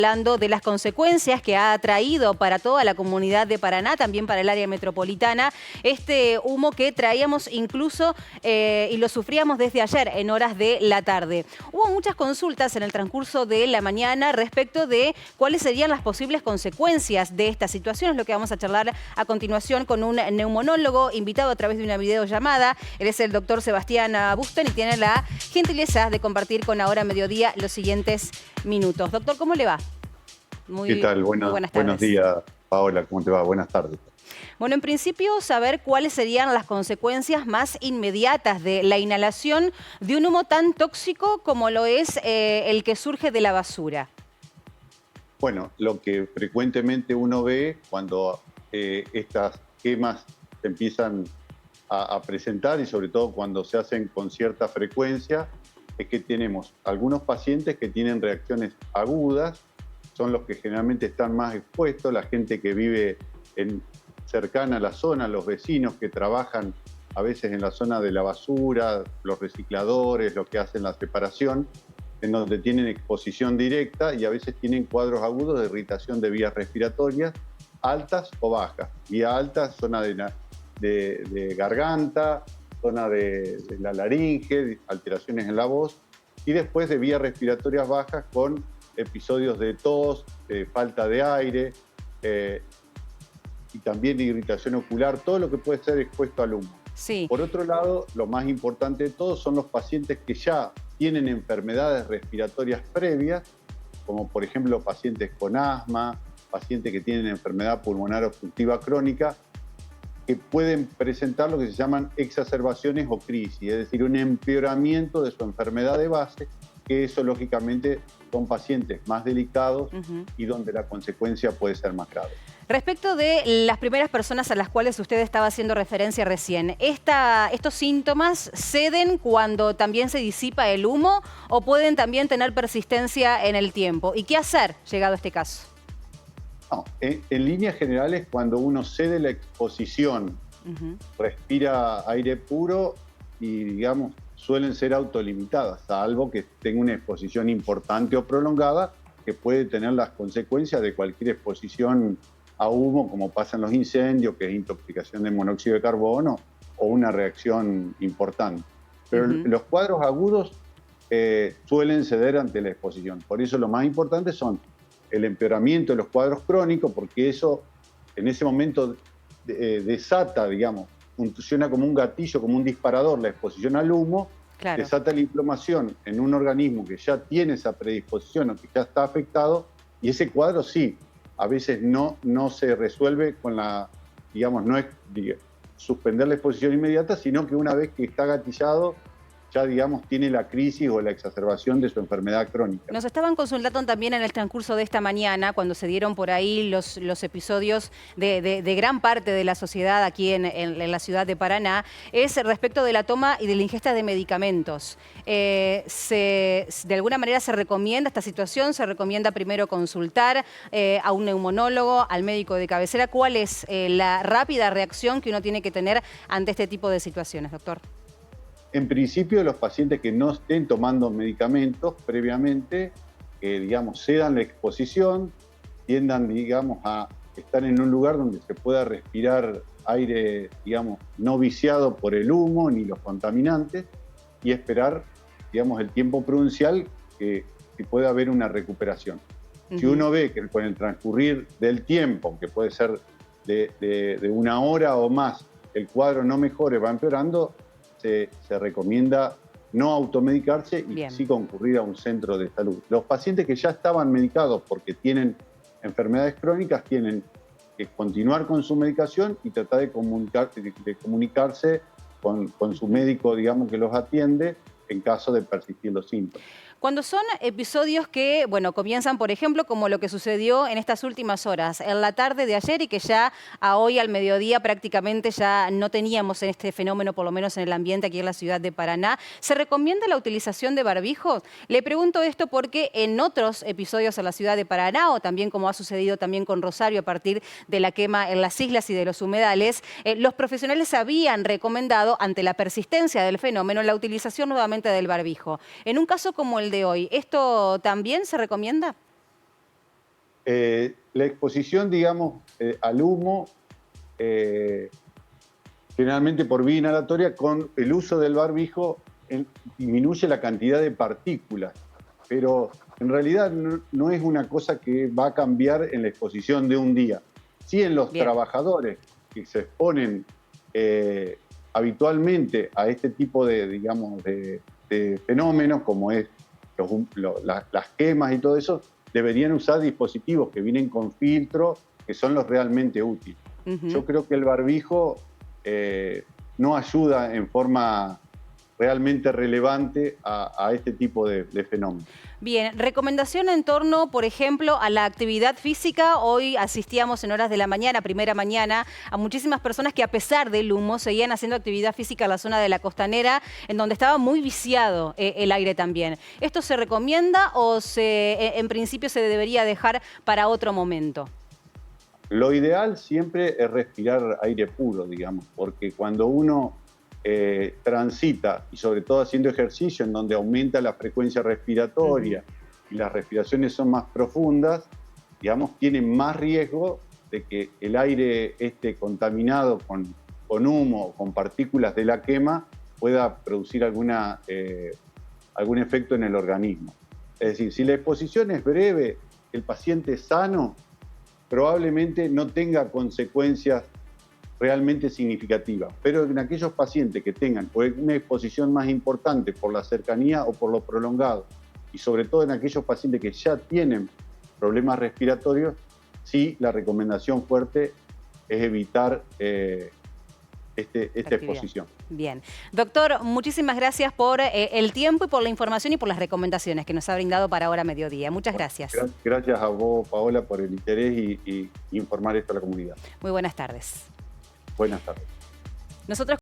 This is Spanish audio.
Hablando de las consecuencias que ha traído para toda la comunidad de Paraná, también para el área metropolitana, este humo que traíamos incluso y lo sufríamos desde ayer en horas de la tarde. Hubo muchas consultas en el transcurso de la mañana respecto de cuáles serían las posibles consecuencias de esta situación. Es lo que vamos a charlar a continuación con un neumonólogo invitado a través de una videollamada. Él es el doctor Sebastián Buston y tiene la gentileza de compartir con Ahora Mediodía los siguientes minutos. Doctor, ¿cómo le va? ¿Qué tal? Muy buenas tardes. Buenos días, Paola. ¿Cómo te va? Buenas tardes. Bueno, en principio, saber cuáles serían las consecuencias más inmediatas de la inhalación de un humo tan tóxico como lo es el que surge de la basura. Bueno, lo que frecuentemente uno ve cuando estas quemas se empiezan a presentar y sobre todo cuando se hacen con cierta frecuencia, es que tenemos algunos pacientes que tienen reacciones agudas, son los que generalmente están más expuestos, la gente que vive cercana a la zona, los vecinos que trabajan a veces en la zona de la basura, los recicladores, los que hacen la separación, en donde tienen exposición directa y a veces tienen cuadros agudos de irritación de vías respiratorias, altas o bajas. Vía alta, zona de garganta, zona de la laringe, alteraciones en la voz, y después de vías respiratorias bajas con episodios de tos, falta de aire y también de irritación ocular, todo lo que puede ser expuesto al humo. Sí. Por otro lado, lo más importante de todo son los pacientes que ya tienen enfermedades respiratorias previas, como por ejemplo pacientes con asma, pacientes que tienen enfermedad pulmonar obstructiva crónica, que pueden presentar lo que se llaman exacerbaciones o crisis, es decir, un empeoramiento de su enfermedad de base, que eso lógicamente son pacientes más delicados y donde la consecuencia puede ser más grave. Respecto de las primeras personas a las cuales usted estaba haciendo referencia recién, ¿estos síntomas ceden cuando también se disipa el humo o pueden también tener persistencia en el tiempo? ¿Y qué hacer llegado a este caso? No, en líneas generales, cuando uno cede la exposición, respira aire puro y, digamos, suelen ser autolimitadas, salvo que tenga una exposición importante o prolongada, que puede tener las consecuencias de cualquier exposición a humo, como pasa en los incendios, que es intoxicación de monóxido de carbono o una reacción importante. Pero los cuadros agudos suelen ceder ante la exposición. Por eso lo más importante son el empeoramiento de los cuadros crónicos, porque eso en ese momento desata, digamos, funciona como un gatillo, como un disparador, la exposición al humo, claro, desata la inflamación en un organismo que ya tiene esa predisposición o que ya está afectado, y ese cuadro sí, a veces no se resuelve con digamos, no es suspender la exposición inmediata, sino que una vez que está gatillado, ya, digamos, tiene la crisis o la exacerbación de su enfermedad crónica. Nos estaban consultando también en el transcurso de esta mañana, cuando se dieron por ahí los episodios de gran parte de la sociedad aquí en la ciudad de Paraná, es respecto de la toma y de la ingesta de medicamentos. De alguna manera se recomienda esta situación, se recomienda primero consultar a un neumonólogo, al médico de cabecera. ¿Cuál es la rápida reacción que uno tiene que tener ante este tipo de situaciones, doctor? En principio, los pacientes que no estén tomando medicamentos previamente, digamos, cedan la exposición, tiendan, digamos, a estar en un lugar donde se pueda respirar aire, digamos, no viciado por el humo ni los contaminantes y esperar, digamos, el tiempo prudencial que pueda haber una recuperación. Si uno ve que con el transcurrir del tiempo, que puede ser de una hora o más, el cuadro no mejore, va empeorando, se recomienda no automedicarse y sí concurrir a un centro de salud. Los pacientes que ya estaban medicados porque tienen enfermedades crónicas tienen que continuar con su medicación y tratar de comunicarse con su médico, digamos, que los atiende en caso de persistir los síntomas. Cuando son episodios que, bueno, comienzan, por ejemplo, como lo que sucedió en estas últimas horas, en la tarde de ayer y que ya a hoy al mediodía prácticamente ya no teníamos en este fenómeno, por lo menos en el ambiente aquí en la ciudad de Paraná, ¿se recomienda la utilización de barbijos? Le pregunto esto porque en otros episodios en la ciudad de Paraná, o también como ha sucedido también con Rosario a partir de la quema en las islas y de los humedales, los profesionales habían recomendado, ante la persistencia del fenómeno, la utilización nuevamente del barbijo. En un caso como el de hoy, ¿esto también se recomienda? La exposición, digamos, al humo, generalmente por vía inhalatoria, con el uso del barbijo disminuye la cantidad de partículas, pero en realidad no es una cosa que va a cambiar en la exposición de un día. Sí, en los trabajadores que se exponen habitualmente a este tipo de, digamos, de fenómenos, como es las quemas y todo eso, deberían usar dispositivos que vienen con filtro, que son los realmente útiles. Yo creo que el barbijo no ayuda en forma realmente relevante a este tipo de fenómenos. Bien, recomendación en torno, por ejemplo, a la actividad física. Hoy asistíamos en horas de la mañana, primera mañana, a muchísimas personas que a pesar del humo seguían haciendo actividad física en la zona de la Costanera, en donde estaba muy viciado el aire también. ¿Esto se recomienda o en principio se debería dejar para otro momento? Lo ideal siempre es respirar aire puro, digamos, porque cuando uno transita, y sobre todo haciendo ejercicio, en donde aumenta la frecuencia respiratoria y las respiraciones son más profundas, digamos, tiene más riesgo de que el aire esté contaminado con humo o con partículas de la quema pueda producir algún efecto en el organismo. Es decir, si la exposición es breve, el paciente es sano, probablemente no tenga consecuencias realmente significativas, pero en aquellos pacientes que tengan una exposición más importante por la cercanía o por lo prolongado, y sobre todo en aquellos pacientes que ya tienen problemas respiratorios, sí, la recomendación fuerte es evitar esta exposición. Bien. Doctor, muchísimas gracias por el tiempo y por la información y por las recomendaciones que nos ha brindado para ahora mediodía. Muchas gracias. Gracias a vos, Paola, por el interés y informar esto a la comunidad. Muy buenas tardes. Buenas tardes. Nosotros